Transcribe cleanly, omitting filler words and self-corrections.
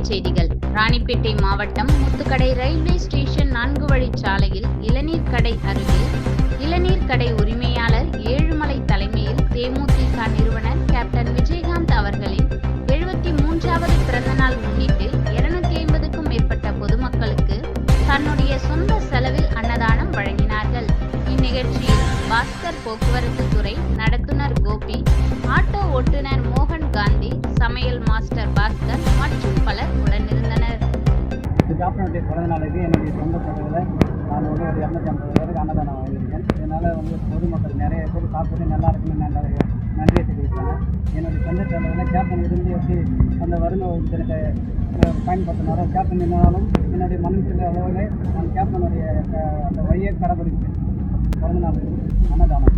தலைப்புச் செய்திகள். ராணிப்பேட்டை மாவட்டம் முத்துக்கடை ரயில்வே ஸ்டேஷன் 4 வழிச்சாலையில் இளநீர் கடை அருகே இளநீர் கடை உரிமையாளர் ஏழுமலை தலைமையில் தேமுதிக நிறுவனர் கேப்டன் விஜயகாந்த் அவர்களின் 73வது பிறந்தநாள் முன்னிட்டு 250க்கும் மேற்பட்ட பொதுமக்களுக்கு தன்னுடைய சொந்த செலவில் அன்னதானம் வழங்கினார்கள். இந்நிகழ்ச்சியில் பாஸ்கர் போக்குவரத்து துறை நடத்துனர் கோபி, ஆட்டோ ஓட்டுநர் மோகன் காந்தி, சமையல் மாஸ்டர் பாஸ்கர் மற்றும் பலர் உடனிருந்தனர். கேப்டனுடைய பிறந்த நாளுக்கு என்னுடைய சொந்த செலவில் நான் ஒரு 250 பேருக்கு அன்னதானம் வாங்கியிருக்கேன். இதனால் பொதுமக்கள் நிறைய பேர் சாப்பிட்டு நல்லா இருக்குன்னு நன்றியை தெரிவித்தாங்க. என்னுடைய சொந்த செலவில் கேப்டன் இருந்து எப்படி அந்த வருமானத்திற்கு பயன்படுத்தினாரோ, கேப்டன் இருந்தாலும் என்னுடைய மனசுக்கு அளவில் நான் கேப்டனுடைய அந்த வழியை கடைபிடிக்கிறேன். பிறந்த நாள் அன்னதானம்.